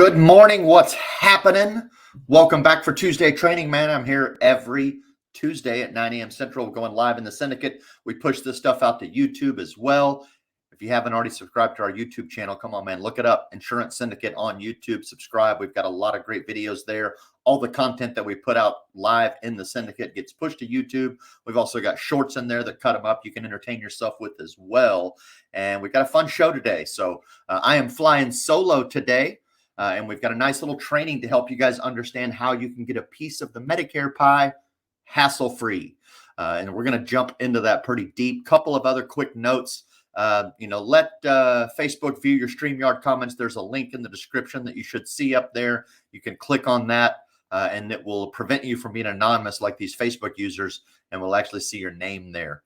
Good morning. What's happening? Welcome back for Tuesday Training, man. I'm here every Tuesday at 9 a.m. Central, going live in the syndicate. We push this stuff out to YouTube as well. If you haven't already subscribed to our YouTube channel, come on, man, look it up. Insurance Syndicate on YouTube. Subscribe. We've got a lot of great videos there. All the content that we put out live in the syndicate gets pushed to YouTube. We've also got shorts in there that cut them up. You can entertain yourself with as well. And we've got a fun show today. So I am flying solo today. And we've got a nice little training to help you guys understand how you can get a piece of the Medicare pie hassle-free. And we're going to jump into that pretty deep. Couple of other quick notes. Let Facebook view your StreamYard comments. There's a link in the description that you should see up there. You can click on that, and it will prevent you from being anonymous like these Facebook users, and we'll actually see your name there,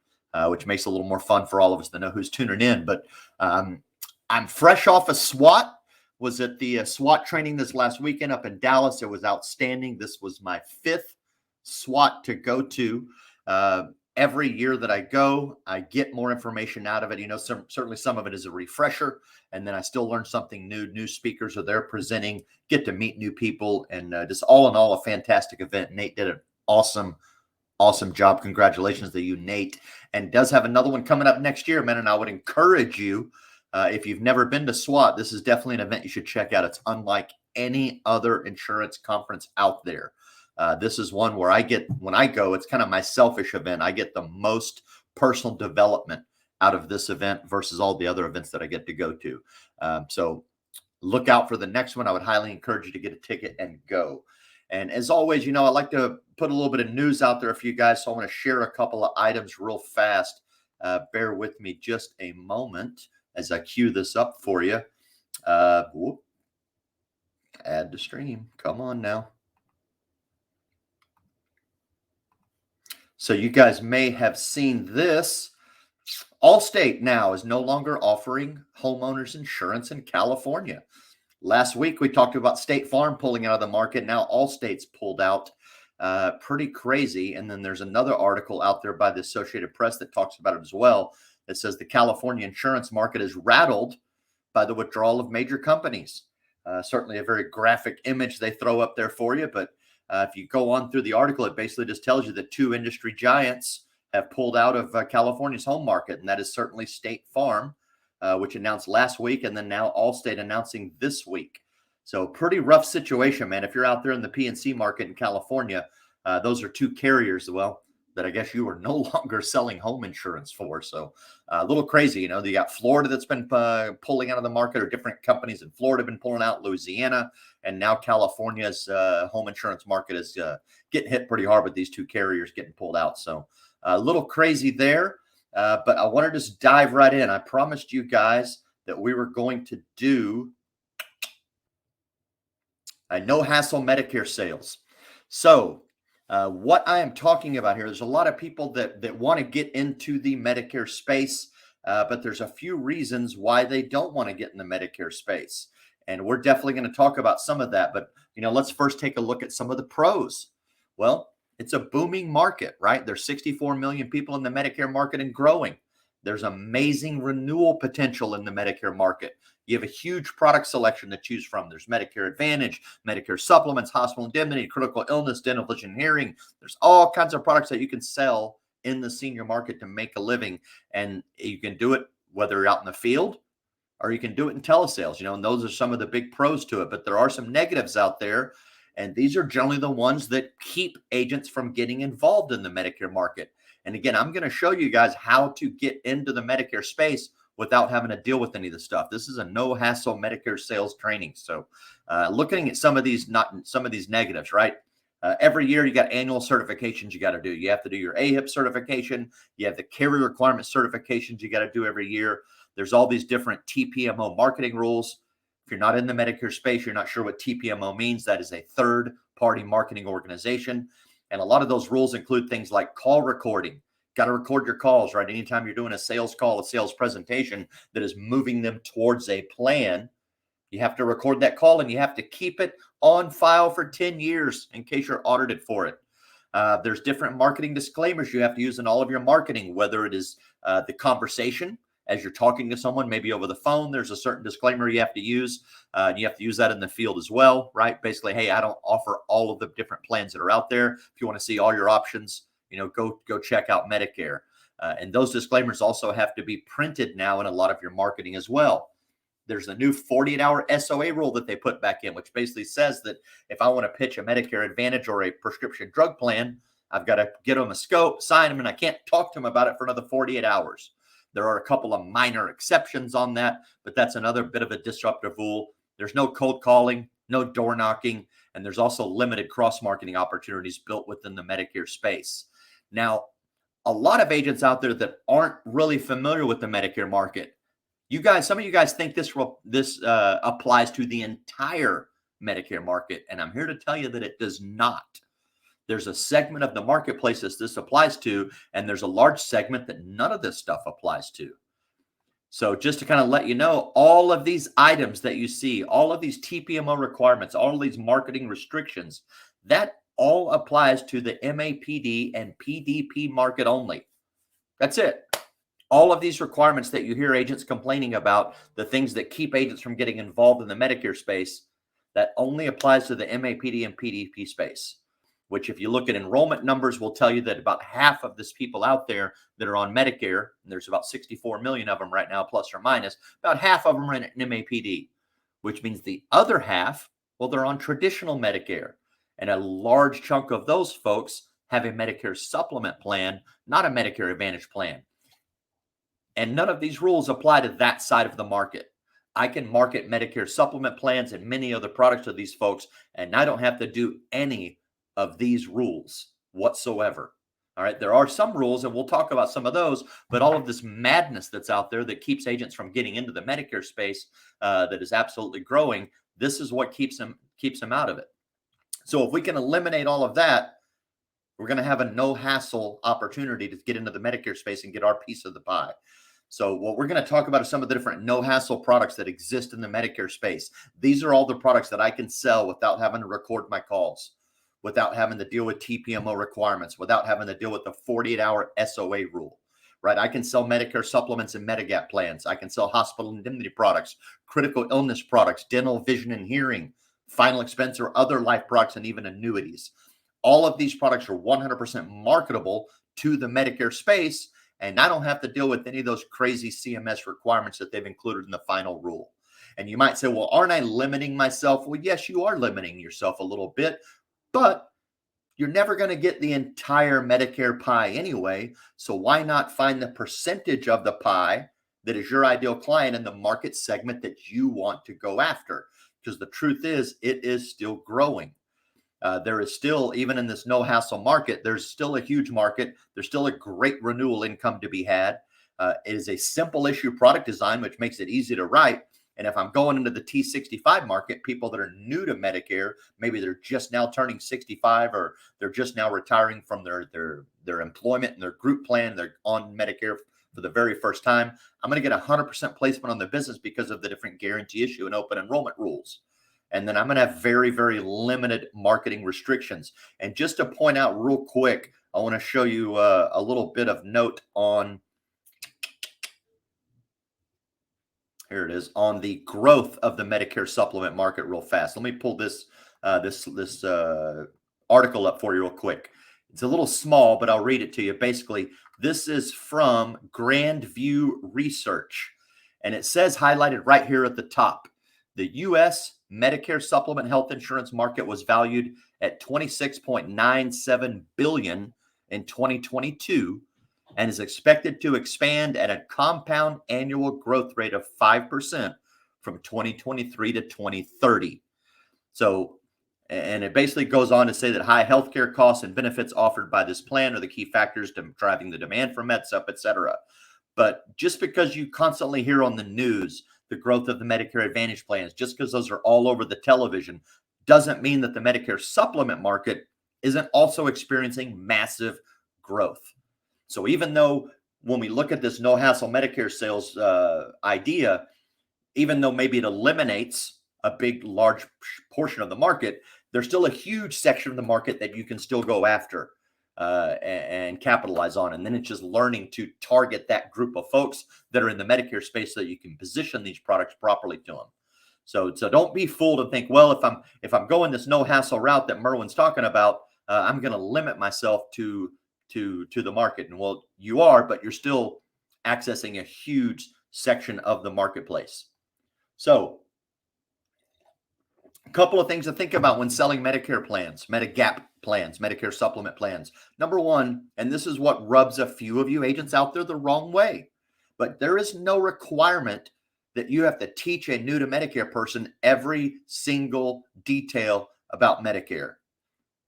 which makes it a little more fun for all of us to know who's tuning in. But I'm fresh off of SWAT. Was at the SWAT training this last weekend up in Dallas. It was outstanding. This was my 5th SWAT to go to. Every year that I go, I get more information out of it. Certainly some of it is a refresher, and then I still learn something new. New speakers are there presenting, get to meet new people, and just all in all, a fantastic event. Nate did an awesome job. Congratulations to you, Nate. And does have another one coming up next year, man, and I would encourage you, if you've never been to SWAT, this is definitely an event you should check out. It's unlike any other insurance conference out there. This is one where when I go, it's kind of my selfish event. I get the most personal development out of this event versus all the other events that I get to go to. So look out for the next one. I would highly encourage you to get a ticket and go. And as always, I like to put a little bit of news out there for you guys. So I want to share a couple of items real fast. Bear with me just a moment as I queue this up for you. Add to stream. Come on now. So you guys may have seen this. Allstate now is no longer offering homeowners insurance in California. Last week, we talked about State Farm pulling out of the market. Now Allstate's pulled out. Pretty crazy. And then there's another article out there by the Associated Press that talks about it as well. It says the California insurance market is rattled by the withdrawal of major companies. Certainly a very graphic image they throw up there for you. But if you go on through the article, it basically just tells you that 2 industry giants have pulled out of California's home market. And that is certainly State Farm, which announced last week, and then now Allstate announcing this week. So pretty rough situation, man. If you're out there in the P&C market in California, those are 2 carriers, that I guess you are no longer selling home insurance for. So a little crazy, you got Florida that's been pulling out of the market, or different companies in Florida have been pulling out, Louisiana, and now California's home insurance market is getting hit pretty hard with these 2 carriers getting pulled out. So a little crazy there, but I want to just dive right in. I promised you guys that we were going to do a no hassle Medicare sales. So what I am talking about here, there's a lot of people that want to get into the Medicare space, but there's a few reasons why they don't want to get in the Medicare space. And we're definitely going to talk about some of that. But, let's first take a look at some of the pros. Well, it's a booming market, right? There's 64 million people in the Medicare market and growing. There's amazing renewal potential in the Medicare market. You have a huge product selection to choose from. There's Medicare Advantage, Medicare Supplements, hospital indemnity, critical illness, dental, vision, hearing. There's all kinds of products that you can sell in the senior market to make a living. And you can do it whether you're out in the field or you can do it in telesales, and those are some of the big pros to it. But there are some negatives out there. And these are generally the ones that keep agents from getting involved in the Medicare market. And again, I'm going to show you guys how to get into the Medicare space without having to deal with any of the stuff. This is a no hassle Medicare sales training. So looking at some of these negatives, right? Every year you got annual certifications you got to do. You have to do your AHIP certification. You have the carrier requirement certifications you got to do every year. There's all these different TPMO marketing rules. If you're not in the Medicare space, you're not sure what TPMO means. That is a third-party marketing organization. And a lot of those rules include things like call recording. Got to record your calls, right? Anytime you're doing a sales call, a sales presentation that is moving them towards a plan, you have to record that call, and you have to keep it on file for 10 years in case you're audited for it. There's different marketing disclaimers you have to use in all of your marketing, whether it is the conversation, as you're talking to someone, maybe over the phone, there's a certain disclaimer you have to use. And you have to use that in the field as well, right? Basically, hey, I don't offer all of the different plans that are out there. If you want to see all your options, go check out Medicare. And those disclaimers also have to be printed now in a lot of your marketing as well. There's a new 48-hour SOA rule that they put back in, which basically says that if I want to pitch a Medicare Advantage or a prescription drug plan, I've got to get them a scope, sign them, and I can't talk to them about it for another 48 hours. There are a couple of minor exceptions on that, but that's another bit of a disruptive rule. There's no cold calling, no door knocking, and there's also limited cross-marketing opportunities built within the Medicare space. Now, a lot of agents out there that aren't really familiar with the Medicare market, some of you guys think this applies to the entire Medicare market, and I'm here to tell you that it does not. There's a segment of the marketplace that this applies to, and there's a large segment that none of this stuff applies to. So just to kind of let you know, all of these items that you see, all of these TPMO requirements, all of these marketing restrictions, that all applies to the MAPD and PDP market only. That's it. All of these requirements that you hear agents complaining about, the things that keep agents from getting involved in the Medicare space, that only applies to the MAPD and PDP space, which if you look at enrollment numbers will tell you that about half of these people out there that are on Medicare, and there's about 64 million of them right now, plus or minus, about half of them are in MAPD, which means the other half, well, they're on traditional Medicare. And a large chunk of those folks have a Medicare supplement plan, not a Medicare Advantage plan. And none of these rules apply to that side of the market. I can market Medicare supplement plans and many other products to these folks, and I don't have to do any of these rules whatsoever. All right. There are some rules, and we'll talk about some of those, but all of this madness that's out there that keeps agents from getting into the Medicare space that is absolutely growing, this is what keeps them out of it. So if we can eliminate all of that, we're going to have a no hassle opportunity to get into the Medicare space and get our piece of the pie. So what we're going to talk about is some of the different no hassle products that exist in the Medicare space. These are all the products that I can sell without having to record my calls, without having to deal with TPMO requirements, without having to deal with the 48-hour SOA rule, right? I can sell Medicare supplements and Medigap plans. I can sell hospital indemnity products, critical illness products, dental, vision, and hearing, final expense or other life products, and even annuities. All of these products are 100% marketable to the Medicare space, and I don't have to deal with any of those crazy CMS requirements that they've included in the final rule. And you might say, well, aren't I limiting myself? Well, yes, you are limiting yourself a little bit, but you're never going to get the entire Medicare pie anyway. So why not find the percentage of the pie that is your ideal client in the market segment that you want to go after? Because the truth is, it is still growing. There is still, even in this no hassle market, there's still a huge market. There's still a great renewal income to be had. It is a simple issue product design, which makes it easy to write. And if I'm going into the T65 market, people that are new to Medicare, maybe they're just now turning 65 or they're just now retiring from their employment and their group plan, they're on Medicare for the very first time, I'm going to get 100% placement on the business because of the different guarantee issue and open enrollment rules. And then I'm going to have very, very limited marketing restrictions. And just to point out real quick, I want to show you a little bit of note on, here it is, on the growth of the Medicare supplement market real fast. Let me pull this article up for you real quick. It's a little small, but I'll read it to you. Basically, this is from Grand View Research, and it says highlighted right here at the top, the U.S. Medicare supplement health insurance market was valued at $26.97 billion in 2022 and is expected to expand at a compound annual growth rate of 5% from 2023 to 2030. So, and it basically goes on to say that high healthcare costs and benefits offered by this plan are the key factors to driving the demand for MedSup, et cetera. But just because you constantly hear on the news the growth of the Medicare Advantage plans, just because those are all over the television, doesn't mean that the Medicare supplement market isn't also experiencing massive growth. So even though when we look at this no hassle Medicare sales idea, even though maybe it eliminates a big, large portion of the market, there's still a huge section of the market that you can still go after. and capitalize on. And then it's just learning to target that group of folks that are in the Medicare space so that you can position these products properly to them. So don't be fooled and think, well, if I'm going this no hassle route that Merwin's talking about, I'm going to limit myself to the market. And well, you are, but you're still accessing a huge section of the marketplace. So a couple of things to think about when selling Medicare plans, Medigap plans, Medicare supplement plans. Number one, and this is what rubs a few of you agents out there the wrong way, but there is no requirement that you have to teach a new to Medicare person every single detail about Medicare.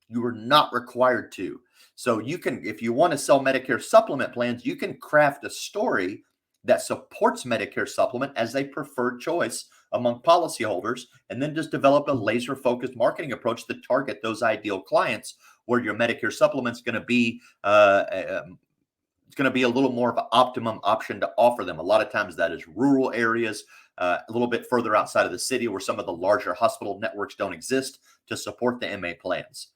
You are not required to. So you can, if you want to sell Medicare supplement plans, you can craft a story that supports Medicare supplement as a preferred choice among policyholders, and then just develop a laser focused marketing approach to target those ideal clients where your Medicare supplement is going to be it's going to be a little more of an optimum option to offer them. A lot of times that is rural areas, a little bit further outside of the city where some of the larger hospital networks don't exist to support the MA plans.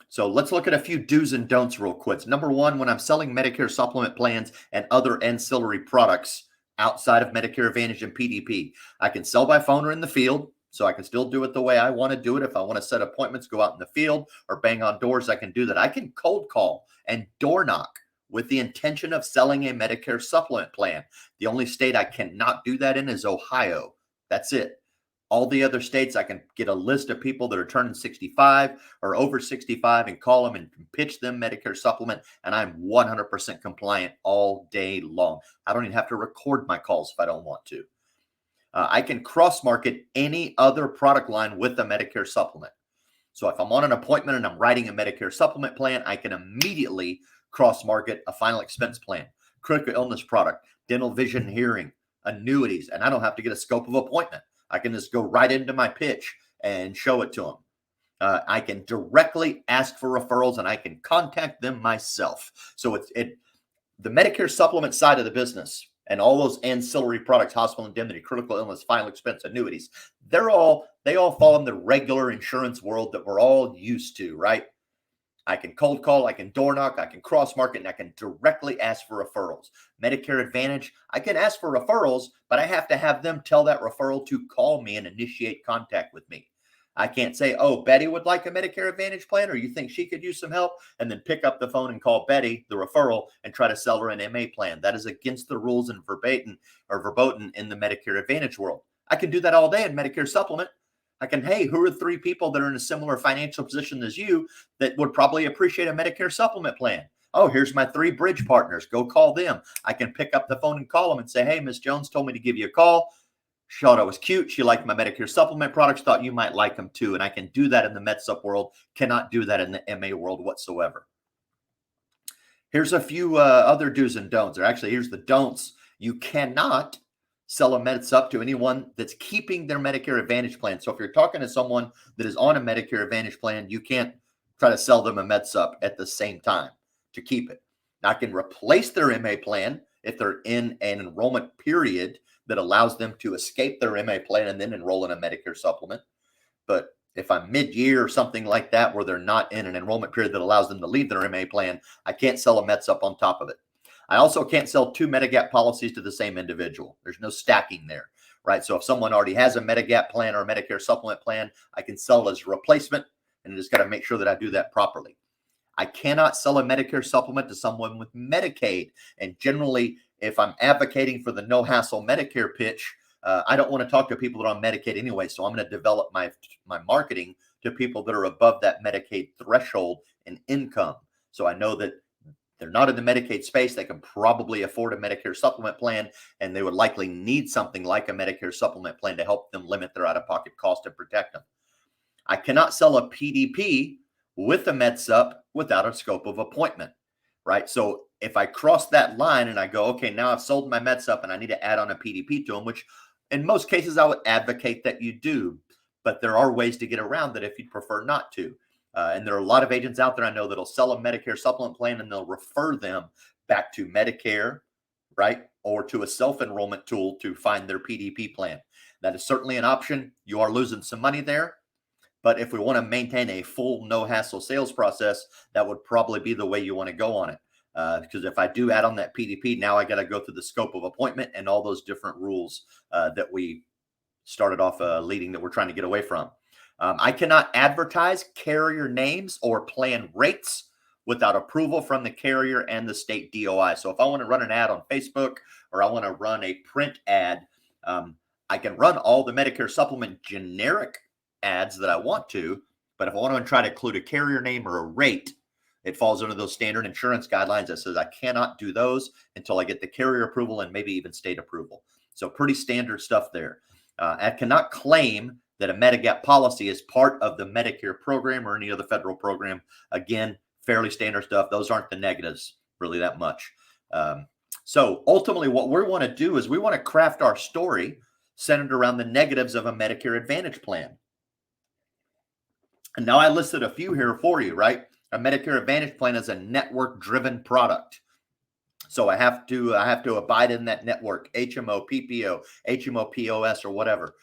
So let's look at a few do's and don'ts real quick. Number one, when I'm selling Medicare supplement plans and other ancillary products outside of Medicare Advantage and PDP, I can sell by phone or in the field. So I can still do it the way I want to do it. If I want to set appointments, go out in the field or bang on doors, I can do that. I can cold call and door knock with the intention of selling a Medicare supplement plan. The only state I cannot do that in is Ohio. That's it. All the other states, I can get a list of people that are turning 65 or over 65 and call them and pitch them Medicare supplement. And I'm 100% compliant all day long. I don't even have to record my calls if I don't want to. I can cross-market any other product line with a Medicare supplement. So if I'm on an appointment and I'm writing a Medicare supplement plan, I can immediately cross-market a final expense plan, critical illness product, dental, vision, hearing, annuities, and I don't have to get a scope of appointment. I can just go right into my pitch and show it to them. I can directly ask for referrals and I can contact them myself. So the Medicare supplement side of the business and all those ancillary products, hospital indemnity, critical illness, final expense, annuities, they all fall in the regular insurance world that we're all used to, right? I can cold call, I can door knock, I can cross market, and I can directly ask for referrals. Medicare Advantage, I can ask for referrals, but I have to have them tell that referral to call me and initiate contact with me. I can't say, oh, Betty would like a Medicare Advantage plan, or you think she could use some help, and then pick up the phone and call Betty, the referral, and try to sell her an MA plan. That is against the rules and verboten in the Medicare Advantage world. I can do that all day in Medicare Supplement. I can, hey, who are 3 people that are in a similar financial position as you that would probably appreciate a Medicare supplement plan? Oh, here's my 3 bridge partners. Go call them. I can pick up the phone and call them and say, hey, Miss Jones told me to give you a call. She thought I was cute. She liked my Medicare supplement products, thought you might like them too. And I can do that in the MedSup world, cannot do that in the MA world whatsoever. Here's a few other do's and don'ts, or actually here's the don'ts. You cannot sell a MedSup to anyone that's keeping their Medicare Advantage plan. So if you're talking to someone that is on a Medicare Advantage plan, you can't try to sell them a MedSup at the same time to keep it. Now, I can replace their MA plan if they're in an enrollment period that allows them to escape their MA plan and then enroll in a Medicare supplement. But if I'm mid-year or something like that, where they're not in an enrollment period that allows them to leave their MA plan, I can't sell a MedSup on top of it. I also can't sell 2 Medigap policies to the same individual. There's no stacking there, right? So if someone already has a Medigap plan or a Medicare supplement plan, I can sell it as a replacement, and I just got to make sure that I do that properly. I cannot sell a Medicare supplement to someone with Medicaid. And generally, if I'm advocating for the no hassle Medicare pitch, I don't want to talk to people that are on Medicaid anyway. So I'm going to develop my marketing to people that are above that Medicaid threshold in income. So I know that they're not in the Medicaid space. They can probably afford a Medicare supplement plan, and they would likely need something like a Medicare supplement plan to help them limit their out-of-pocket cost and protect them. I cannot sell a PDP with a MedSup without a scope of appointment, right? So if I cross that line and I go, okay, now I've sold my MedSup and I need to add on a PDP to them, which in most cases I would advocate that you do, but there are ways to get around that if you'd prefer not to. And there are a lot of agents out there I know that'll sell a Medicare supplement plan and they'll refer them back to Medicare, right? Or to a self-enrollment tool to find their PDP plan. That is certainly an option. You are losing some money there, But if we want to maintain a full no hassle sales process, that would probably be the way you want to go on it. Because if I do add on that PDP, now I got to go through the scope of appointment and all those different rules that we started off leading that we're trying to get away from. I cannot advertise carrier names or plan rates without approval from the carrier and the state DOI. So if I want to run an ad on Facebook or I want to run a print ad, I can run all the Medicare supplement generic ads that I want to, but if I want to try to include a carrier name or a rate, it falls under those standard insurance guidelines that says I cannot do those until I get the carrier approval and maybe even state approval. So pretty standard stuff there. I cannot claim that a Medigap policy is part of the Medicare program or any other federal program. Again, fairly standard stuff. Those aren't the negatives really that much. So ultimately what we want to do is we want to craft our story centered around the negatives of a Medicare Advantage plan. And now I listed a few here for you, right? A Medicare Advantage plan is a network-driven product. So I have to abide in that network, HMO, PPO, HMO, POS, or whatever.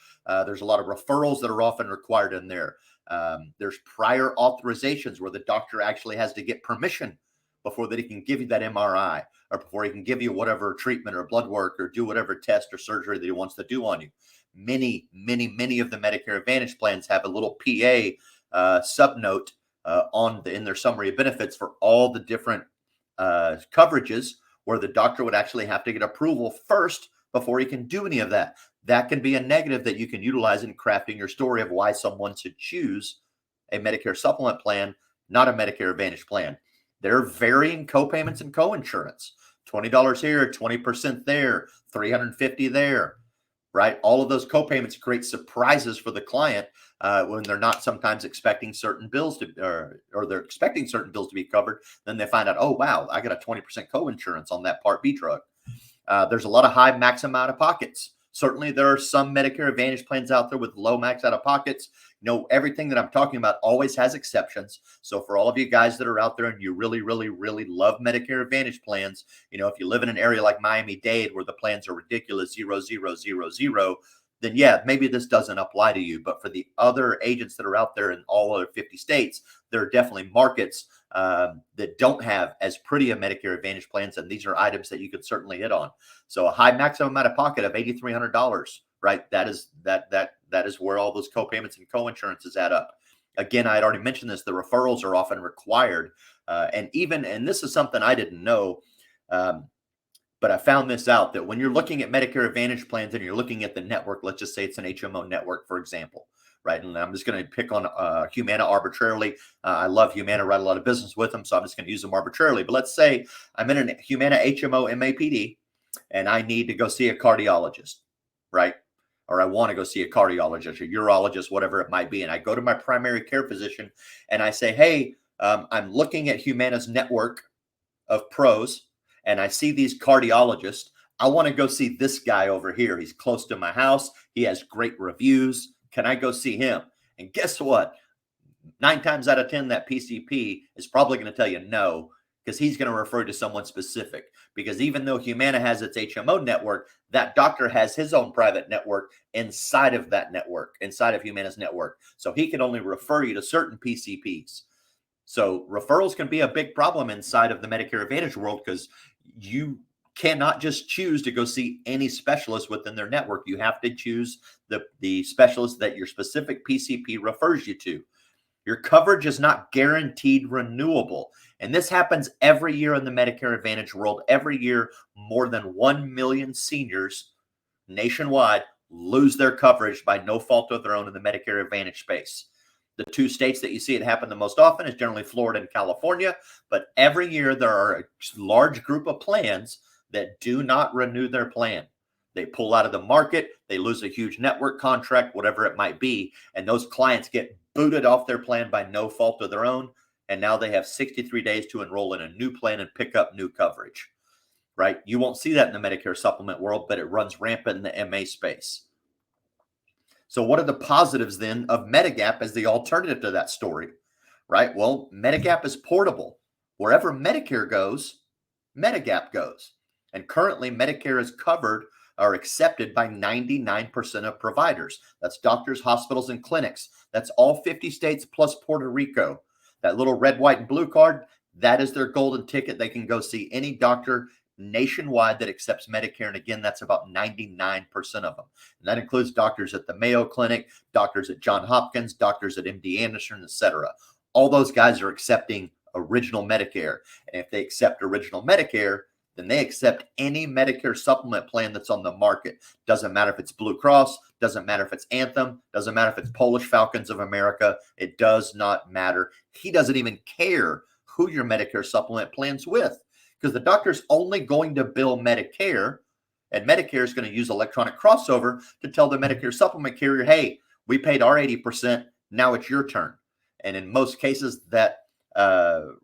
There's a lot of referrals that are often required in there. There's prior authorizations where the doctor actually has to get permission before that he can give you that MRI or before he can give you whatever treatment or blood work or do whatever test or surgery that he wants to do on you. Many of the Medicare Advantage plans have a little PA subnote in their summary of benefits for all the different coverages where the doctor would actually have to get approval first before he can do any of that. That can be a negative that you can utilize in crafting your story of why someone should choose a Medicare supplement plan, not a Medicare Advantage plan. There are varying copayments and coinsurance. $20 here, 20% there, $350 there, right? All of those copayments create surprises for the client when they're not sometimes expecting certain bills to, or they're expecting certain bills to be covered. Then they find out, oh, wow, I got a 20% coinsurance on that Part B drug. There's a lot of high max out of pockets. Certainly, there are some Medicare Advantage plans out there with low max out of pockets. Everything that I'm talking about always has exceptions. So for all of you guys that are out there and you really, really, really love Medicare Advantage plans, if you live in an area like Miami-Dade where the plans are ridiculous, 0, then yeah, maybe this doesn't apply to you. But for the other agents that are out there in all other 50 states, there are definitely markets that don't have as pretty a Medicare Advantage plans, and these are items that you could certainly hit on. So a high maximum out of pocket of $8,300, right? That is where all those copayments and coinsurances add up. Again, I had already mentioned this. The referrals are often required, and this is something I didn't know. But I found this out that when you're looking at Medicare Advantage plans and you're looking at the network, let's just say it's an HMO network, for example, right? And I'm just going to pick on Humana arbitrarily. I love Humana, write a lot of business with them, so I'm just going to use them arbitrarily. But let's say I'm in a Humana HMO MAPD and I need to go see a cardiologist, right? Or I want to go see a cardiologist or urologist, whatever it might be. And I go to my primary care physician and I say, hey, I'm looking at Humana's network of pros and I see these cardiologists. I want to go see this guy over here. He's close to my house. He has great reviews. Can I go see him? And guess what? 9 times out of 10, that PCP is probably going to tell you no, because he's going to refer to someone specific. Because even though Humana has its HMO network, that doctor has his own private network inside of that network, inside of Humana's network. So he can only refer you to certain PCPs. So referrals can be a big problem inside of the Medicare Advantage world because you cannot just choose to go see any specialist within their network. You have to choose the specialist that your specific PCP refers you to. Your coverage is not guaranteed renewable. And this happens every year in the Medicare Advantage world. Every year, more than 1 million seniors nationwide lose their coverage by no fault of their own in the Medicare Advantage space. The 2 states that you see it happen the most often is generally Florida and California. But every year, there are a large group of plans that do not renew their plan. They pull out of the market, they lose a huge network contract, whatever it might be, and those clients get booted off their plan by no fault of their own, and now they have 63 days to enroll in a new plan and pick up new coverage, right? You won't see that in the Medicare supplement world, but it runs rampant in the MA space. So what are the positives then of Medigap as the alternative to that story, right? Well, Medigap is portable. Wherever Medicare goes, Medigap goes. And currently, Medicare is covered are accepted by 99% of providers. That's doctors, hospitals, and clinics. That's all 50 states plus Puerto Rico. That little red, white, and blue card, that is their golden ticket. They can go see any doctor nationwide that accepts Medicare. And again, that's about 99% of them. And that includes doctors at the Mayo Clinic, doctors at Johns Hopkins, doctors at MD Anderson, etc. All those guys are accepting original Medicare. And if they accept original Medicare, then they accept any Medicare supplement plan that's on the market. Doesn't matter if it's Blue Cross, doesn't matter if it's Anthem, doesn't matter if it's Polish Falcons of America. It does not matter. He doesn't even care who your Medicare supplement plan's with, because the doctor's only going to bill Medicare, and Medicare is going to use electronic crossover to tell the Medicare supplement carrier, hey, we paid our 80%, now it's your turn. And in most cases, that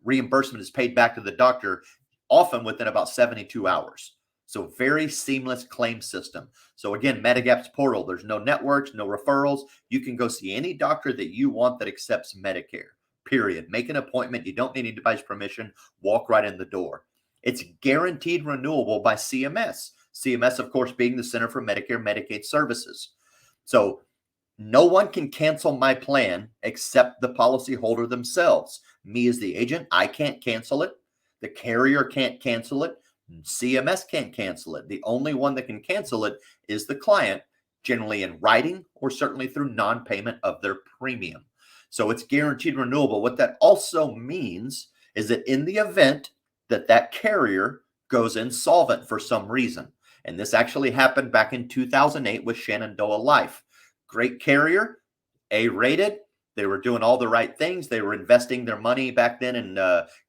reimbursement is paid back to the doctor, often within about 72 hours. So very seamless claim system. So again, Medigap's portal, there's no networks, no referrals. You can go see any doctor that you want that accepts Medicare, period. Make an appointment. You don't need anybody's permission. Walk right in the door. It's guaranteed renewable by CMS. CMS, of course, being the Center for Medicare Medicaid Services. So no one can cancel my plan except the policyholder themselves. Me as the agent, I can't cancel it. The carrier can't cancel it. CMS can't cancel it. The only one that can cancel it is the client, generally in writing or certainly through non-payment of their premium. So it's guaranteed renewable. What that also means is that in the event that that carrier goes insolvent for some reason, and this actually happened back in 2008 with Shenandoah Life. Great carrier, A-rated. They were doing all the right things. They were investing their money back then in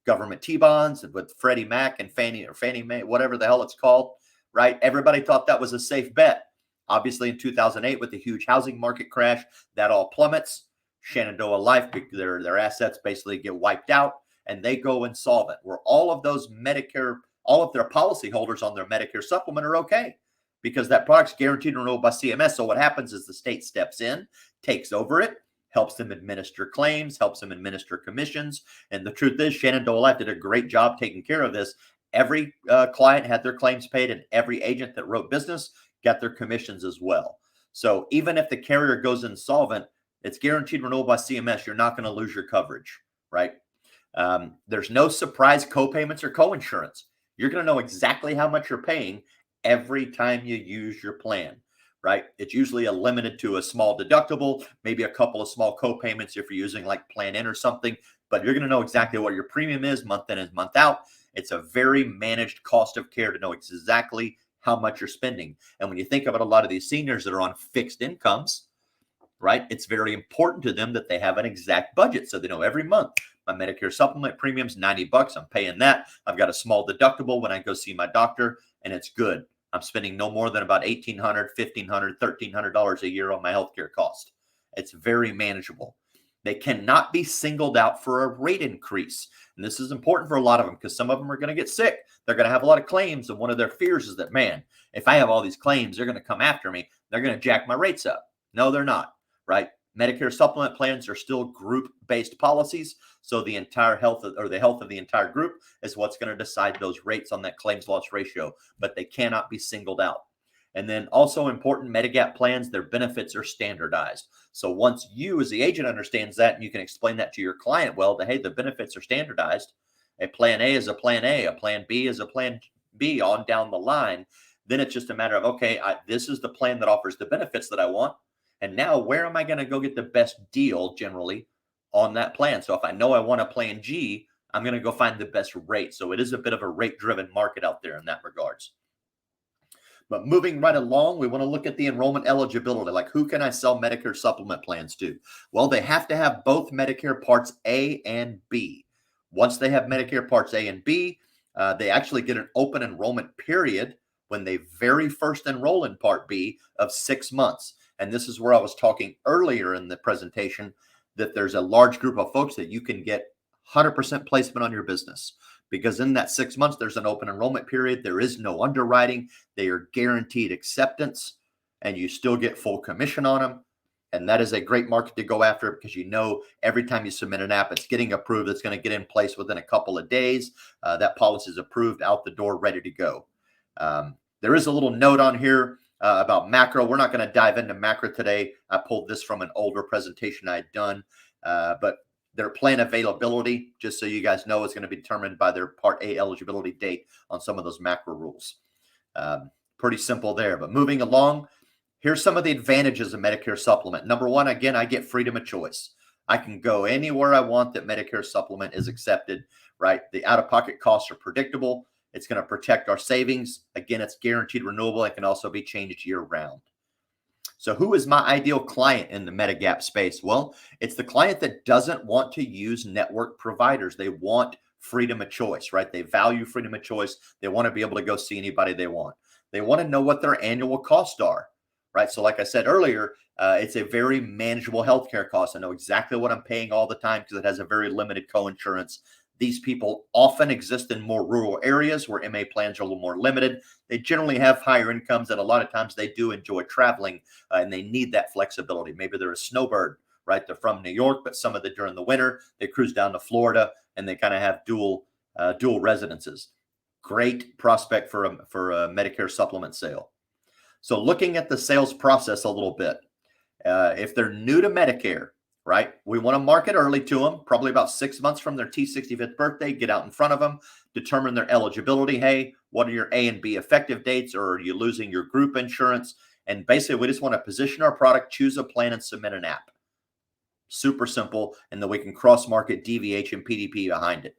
government T-bonds with Freddie Mac and Fannie Mae, whatever the hell it's called, right? Everybody thought that was a safe bet. Obviously, in 2008, with the huge housing market crash, that all plummets. Shenandoah Life, their assets basically get wiped out, and they go insolvent, where all of those Medicare, all of their policyholders on their Medicare supplement are okay, because that product's guaranteed renewal by CMS. So what happens is the state steps in, takes over it, helps them administer claims, helps them administer commissions. And the truth is, Shenandoah Life did a great job taking care of this. Every client had their claims paid, and every agent that wrote business got their commissions as well. So even if the carrier goes insolvent, it's guaranteed renewal by CMS. You're not going to lose your coverage, right? There's no surprise co-payments or co-insurance. You're going to know exactly how much you're paying every time you use your plan, right? It's usually limited to a small deductible, maybe a couple of small co-payments if you're using like Plan In or something, but you're going to know exactly what your premium is month in and month out. It's a very managed cost of care to know exactly how much you're spending. And when you think about a lot of these seniors that are on fixed incomes, right, it's very important to them that they have an exact budget. So they know every month, my Medicare supplement premium's $90. I'm paying that. I've got a small deductible when I go see my doctor, and it's good. I'm spending no more than about $1,800, $1,500, $1,300 a year on my healthcare cost. It's very manageable. They cannot be singled out for a rate increase. And this is important for a lot of them, because some of them are going to get sick. They're going to have a lot of claims. And one of their fears is that, man, if I have all these claims, they're going to come after me. They're going to jack my rates up. No, they're not, right? Medicare supplement plans are still group-based policies. So the entire health of the entire group is what's going to decide those rates on that claims loss ratio, but they cannot be singled out. And then also important, Medigap plans, their benefits are standardized. So once you as the agent understands that, and you can explain that to your client, well, hey, the benefits are standardized. A plan A is a plan A plan B is a plan B on down the line. Then it's just a matter of, okay, this is the plan that offers the benefits that I want. And now where am I going to go get the best deal generally on that plan? So if I know I want a plan G, I'm going to go find the best rate. So it is a bit of a rate-driven market out there in that regards. But moving right along, we want to look at the enrollment eligibility. Like, who can I sell Medicare supplement plans to? Well, they have to have both Medicare Parts A and B. Once they have Medicare Parts A and B, they actually get an open enrollment period when they very first enroll in Part B of 6 months. And this is where I was talking earlier in the presentation, that there's a large group of folks that you can get 100% placement on your business, because in that 6 months, there's an open enrollment period. There is no underwriting. They are guaranteed acceptance, and you still get full commission on them. And that is a great market to go after, because you know every time you submit an app, it's getting approved. It's going to get in place within a couple of days. That policy is approved, out the door, ready to go. There is a little note on here about macro. We're not going to dive into macro today. I pulled this from an older presentation I had done, but their plan availability, just so you guys know, is going to be determined by their Part A eligibility date on some of those macro rules. Pretty simple there. But moving along, here's some of the advantages of Medicare Supplement. Number one, again, I get freedom of choice. I can go anywhere I want that Medicare Supplement is accepted, right? The out-of-pocket costs are predictable. It's going to protect our savings. Again, it's guaranteed renewable. It can also be changed year-round. So who is my ideal client in the Medigap space? Well, it's the client that doesn't want to use network providers. They want freedom of choice, right? They value freedom of choice. They want to be able to go see anybody they want. They want to know what their annual costs are, right? So like I said earlier, it's a very manageable healthcare cost. I know exactly what I'm paying all the time because it has a very limited coinsurance. These people often exist in more rural areas where MA plans are a little more limited. They generally have higher incomes, and a lot of times they do enjoy traveling, and they need that flexibility. Maybe they're a snowbird, right? They're from New York, but some of the during the winter they cruise down to Florida, and they kind of have dual residences. Great prospect for a Medicare supplement sale. So looking at the sales process a little bit, if they're new to Medicare, right, we want to market early to them, probably about 6 months from their T65th birthday, get out in front of them, determine their eligibility. Hey, what are your A and B effective dates, or are you losing your group insurance? And basically, we just want to position our product, choose a plan, and submit an app. Super simple, and then we can cross-market DVH and PDP behind it.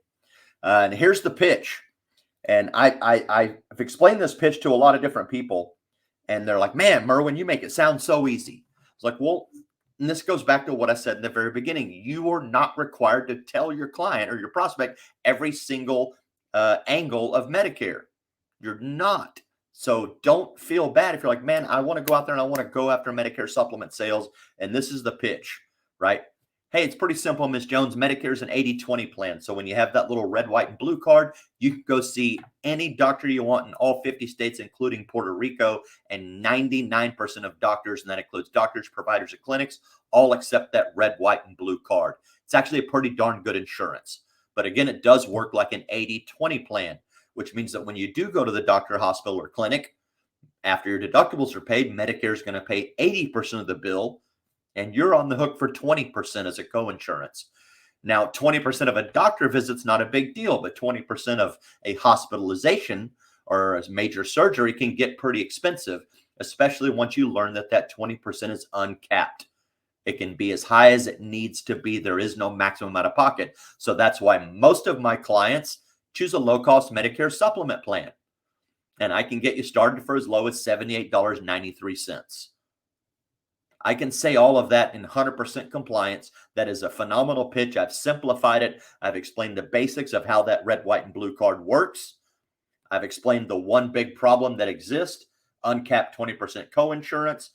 And here's the pitch. And I've explained this pitch to a lot of different people, and they're like, man, Merwin, you make it sound so easy. It's like, well, and this goes back to what I said in the very beginning. You are not required to tell your client or your prospect every single angle of Medicare. You're not. So don't feel bad if you're like, man, I want to go out there and I want to go after Medicare supplement sales. And this is the pitch, right? Hey, it's pretty simple, Ms. Jones. Medicare is an 80-20 plan. So when you have that little red, white, and blue card, you can go see any doctor you want in all 50 states, including Puerto Rico, and 99% of doctors, and that includes doctors, providers, and clinics, all accept that red, white, and blue card. It's actually a pretty darn good insurance. But again, it does work like an 80-20 plan, which means that when you do go to the doctor, hospital, or clinic, after your deductibles are paid, Medicare is going to pay 80% of the bill, and you're on the hook for 20% as a coinsurance. Now, 20% of a doctor visit's not a big deal, but 20% of a hospitalization or a major surgery can get pretty expensive, especially once you learn that that 20% is uncapped. It can be as high as it needs to be. There is no maximum out of pocket. So that's why most of my clients choose a low-cost Medicare supplement plan. And I can get you started for as low as $78.93. I can say all of that in 100% compliance. That is a phenomenal pitch. I've simplified it. I've explained the basics of how that red, white, and blue card works. I've explained the one big problem that exists, uncapped 20% coinsurance.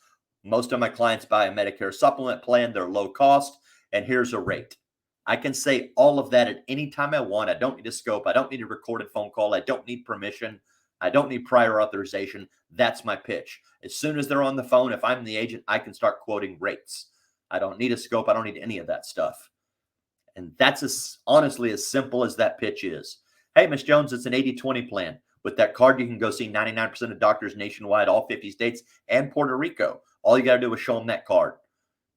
Most of my clients buy a Medicare supplement plan. They're low cost, and here's a rate. I can say all of that at any time I want. I don't need a scope. I don't need a recorded phone call. I don't need permission. I don't need prior authorization. That's my pitch. As soon as they're on the phone, if I'm the agent, I can start quoting rates. I don't need a scope. I don't need any of that stuff. And that's honestly as simple as that pitch is. Hey, Ms. Jones, it's an 80-20 plan. With that card, you can go see 99% of doctors nationwide, all 50 states, and Puerto Rico. All you got to do is show them that card.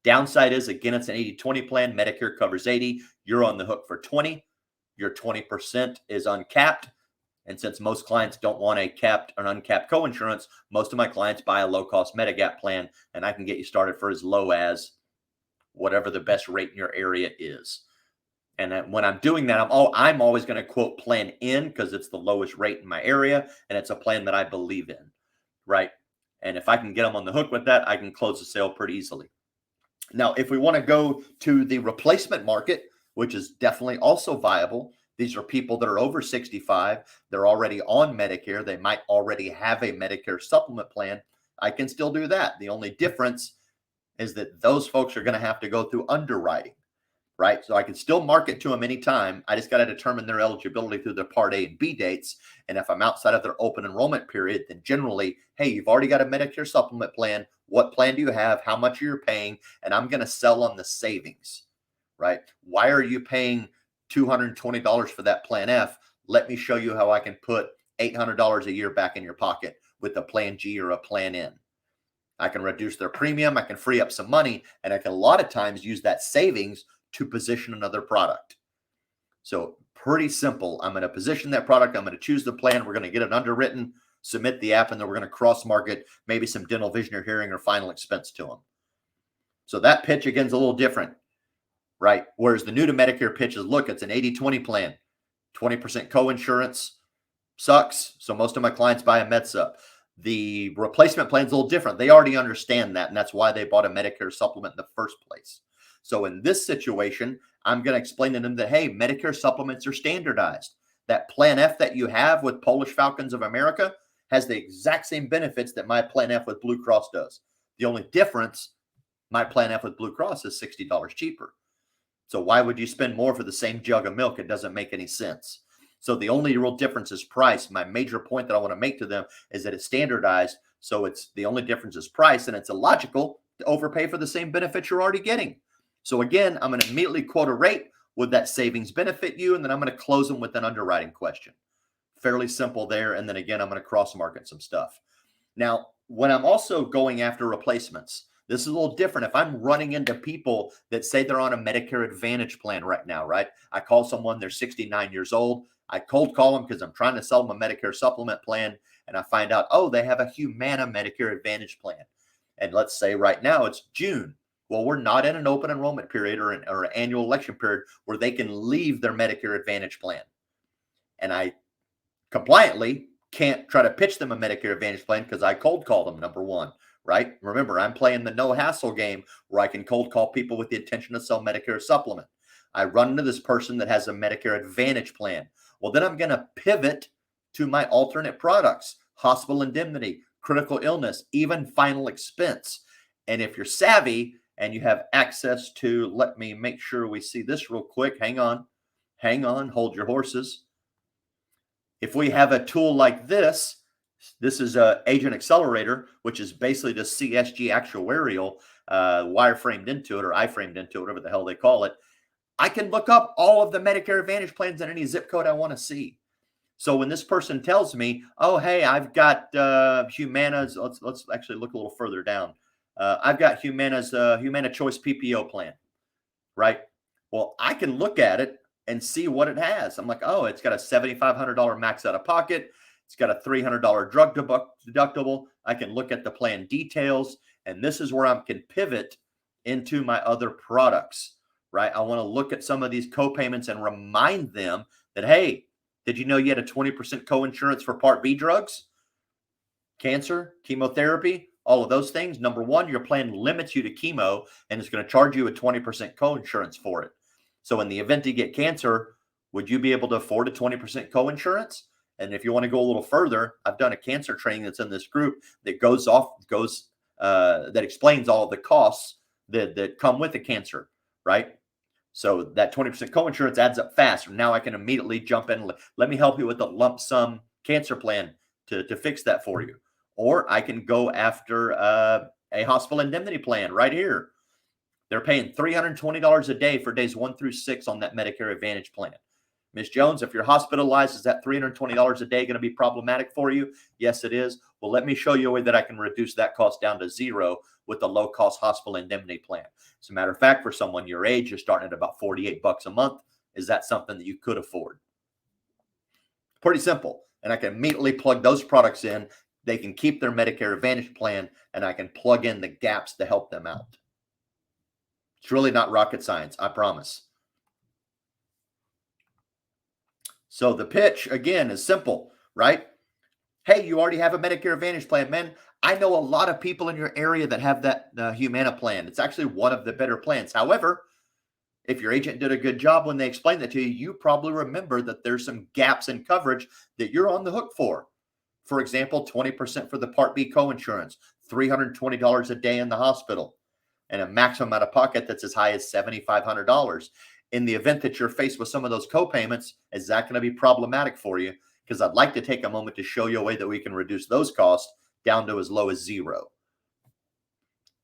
Downside is, again, it's an 80-20 plan. Medicare covers 80. You're on the hook for 20. Your 20% is uncapped. And since most clients don't want a capped or uncapped coinsurance, most of my clients buy a low-cost Medigap plan, and I can get you started for as low as whatever the best rate in your area is. And when I'm doing that, I'm always going to quote plan N because it's the lowest rate in my area, and it's a plan that I believe in, right? And if I can get them on the hook with that, I can close the sale pretty easily. Now, if we want to go to the replacement market, which is definitely also viable, these are people that are over 65. They're already on Medicare. They might already have a Medicare supplement plan. I can still do that. The only difference is that those folks are going to have to go through underwriting, right? So I can still market to them anytime. I just got to determine their eligibility through their Part A and B dates. And if I'm outside of their open enrollment period, then generally, hey, you've already got a Medicare supplement plan. What plan do you have? How much are you paying? And I'm going to sell on the savings, right? Why are you paying $220 for that plan F? Let me show you how I can put $800 a year back in your pocket with a Plan G or a Plan N. I can reduce their premium. I can free up some money, and I can a lot of times use that savings to position another product. So pretty simple. I'm going to position that product. I'm going to choose the plan. We're going to get it underwritten, submit the app, and then we're going to cross market maybe some dental, vision, or hearing or final expense to them. So that pitch again is a little different, right? Whereas the new to Medicare pitch is, look, it's an 80-20 plan, 20% co-insurance sucks. So most of my clients buy a MedSup. The replacement plan is a little different. They already understand that, and that's why they bought a Medicare supplement in the first place. So in this situation, I'm going to explain to them that, hey, Medicare supplements are standardized. That Plan F that you have with Polish Falcons of America has the exact same benefits that my Plan F with Blue Cross does. The only difference, my Plan F with Blue Cross is $60 cheaper. So why would you spend more for the same jug of milk? It doesn't make any sense. So the only real difference is price. My major point that I want to make to them is that it's standardized. So it's the only difference is price, and it's illogical to overpay for the same benefits you're already getting. So again, I'm going to immediately quote a rate. Would that savings benefit you? And then I'm going to close them with an underwriting question. Fairly simple there. And then again, I'm going to cross market some stuff. Now, when I'm also going after replacements, this is a little different. If I'm running into people that say they're on a Medicare Advantage plan right now, right? I call someone, they're 69 years old. I cold call them because I'm trying to sell them a Medicare supplement plan. And I find out, oh, they have a Humana Medicare Advantage plan. And let's say right now it's June. Well, we're not in an open enrollment period or an annual election period where they can leave their Medicare Advantage plan. And I compliantly can't try to pitch them a Medicare Advantage plan because I cold called them, number one, right? Remember, I'm playing the no hassle game where I can cold call people with the intention to sell Medicare supplement. I run into this person that has a Medicare Advantage plan. Well, then I'm going to pivot to my alternate products, hospital indemnity, critical illness, even final expense. And if you're savvy and you have access to, let me make sure we see this real quick. Hang on, hold your horses. If we have a tool like this is a Agent Accelerator, which is basically just CSG actuarial wireframed into it or iframed into it, whatever the hell they call it. I can look up all of the Medicare Advantage plans in any zip code I want to see. So when this person tells me, oh, hey, I've got Humana's, let's actually look a little further down. I've got Humana's Humana Choice PPO plan, right? Well, I can look at it and see what it has. I'm like, oh, it's got a $7,500 max out of pocket. It's got a $300 drug deductible. I can look at the plan details, and this is where I can pivot into my other products, right? I want to look at some of these co-payments and remind them that, hey, did you know you had a 20% co-insurance for Part B drugs, cancer, chemotherapy, all of those things? Number one, your plan limits you to chemo, and it's going to charge you a 20% co-insurance for it. So in the event you get cancer, would you be able to afford a 20% co-insurance? And if you want to go a little further, I've done a cancer training that's in this group that that explains all of the costs that come with the cancer, right? So that 20% co-insurance adds up fast. Now I can immediately jump in. Let me help you with a lump sum cancer plan to fix that for you. Or I can go after a hospital indemnity plan right here. They're paying $320 a day for days 1 through 6 on that Medicare Advantage plan. Ms. Jones, if you're hospitalized, is that $320 a day going to be problematic for you? Yes, it is. Well, let me show you a way that I can reduce that cost down to zero with the low-cost hospital indemnity plan. As a matter of fact, for someone your age, you're starting at about $48 a month. Is that something that you could afford? Pretty simple. And I can immediately plug those products in. They can keep their Medicare Advantage plan, and I can plug in the gaps to help them out. It's really not rocket science, I promise. So the pitch, again, is simple, right? Hey, you already have a Medicare Advantage plan, man. I know a lot of people in your area that have that Humana plan. It's actually one of the better plans. However, if your agent did a good job when they explained that to you, you probably remember that there's some gaps in coverage that you're on the hook for. For example, 20% for the Part B coinsurance, $320 a day in the hospital, and a maximum out of pocket that's as high as $7,500. In the event that you're faced with some of those co-payments, is that going to be problematic for you? Because I'd like to take a moment to show you a way that we can reduce those costs down to as low as zero.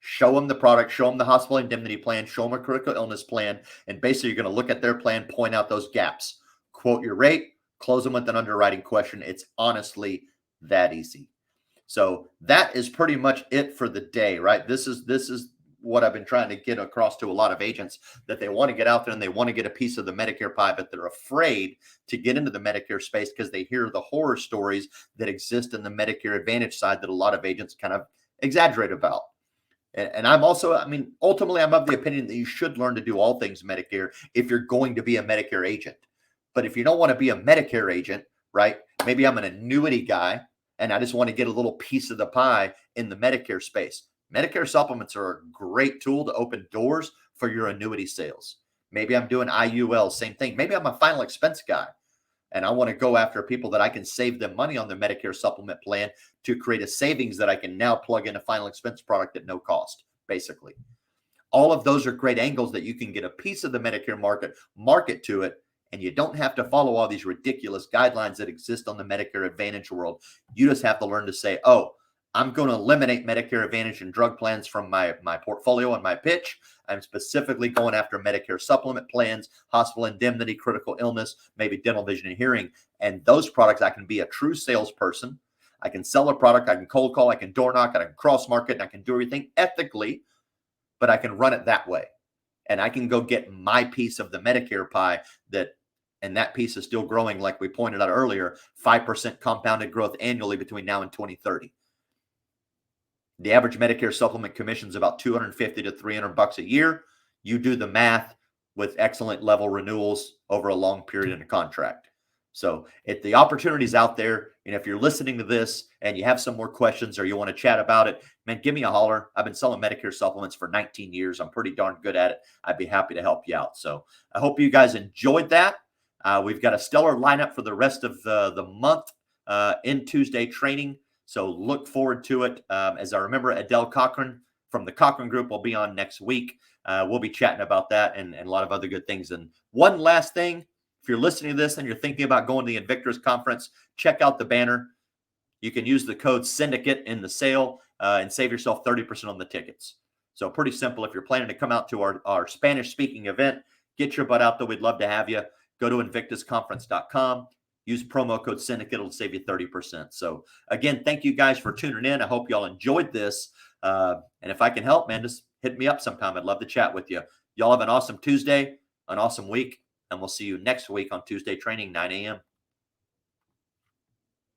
Show them the product, show them the hospital indemnity plan, show them a critical illness plan, and basically you're going to look at their plan, point out those gaps, quote your rate, close them with an underwriting question. It's honestly that easy. So that is pretty much it for the day, right? This is what I've been trying to get across to a lot of agents, that they want to get out there and they want to get a piece of the Medicare pie, but they're afraid to get into the Medicare space because they hear the horror stories that exist in the Medicare Advantage side that a lot of agents kind of exaggerate about. And I'm also, I mean, ultimately, I'm of the opinion that you should learn to do all things Medicare if you're going to be a Medicare agent. But if you don't want to be a Medicare agent, right? Maybe I'm an annuity guy and I just want to get a little piece of the pie in the Medicare space. Medicare supplements are a great tool to open doors for your annuity sales. Maybe I'm doing IUL, same thing. Maybe I'm a final expense guy and I want to go after people that I can save them money on the Medicare supplement plan to create a savings that I can now plug in a final expense product at no cost, basically. All of those are great angles that you can get a piece of the Medicare market to it, and you don't have to follow all these ridiculous guidelines that exist on the Medicare Advantage world. You just have to learn to say, oh, I'm going to eliminate Medicare Advantage and drug plans from my portfolio and my pitch. I'm specifically going after Medicare supplement plans, hospital indemnity, critical illness, maybe dental, vision, and hearing. And those products, I can be a true salesperson. I can sell a product. I can cold call. I can door knock. I can cross market. And I can do everything ethically, but I can run it that way. And I can go get my piece of the Medicare pie and that piece is still growing, like we pointed out earlier, 5% compounded growth annually between now and 2030. The average Medicare supplement commission is about $250 to $300 a year. You do the math with excellent level renewals over a long period in a contract. So if the opportunity's out there, and if you're listening to this and you have some more questions or you want to chat about it, man, give me a holler. I've been selling Medicare supplements for 19 years. I'm pretty darn good at it. I'd be happy to help you out. So I hope you guys enjoyed that. We've got a stellar lineup for the rest of the month in Tuesday training. So look forward to it. As I remember, Adele Cochran from the Cochran Group will be on next week. We'll be chatting about that and a lot of other good things. And one last thing, if you're listening to this and you're thinking about going to the Invictus Conference, check out the banner. You can use the code SYNDICATE in the sale and save yourself 30% on the tickets. So pretty simple. If you're planning to come out to our Spanish-speaking event, get your butt out there. We'd love to have you. Go to invictusconference.com. Use promo code Syndicate. It'll save you 30%. So again, thank you guys for tuning in. I hope y'all enjoyed this. And if I can help, man, just hit me up sometime. I'd love to chat with you. Y'all have an awesome Tuesday, an awesome week, and we'll see you next week on Tuesday Training, 9 a.m.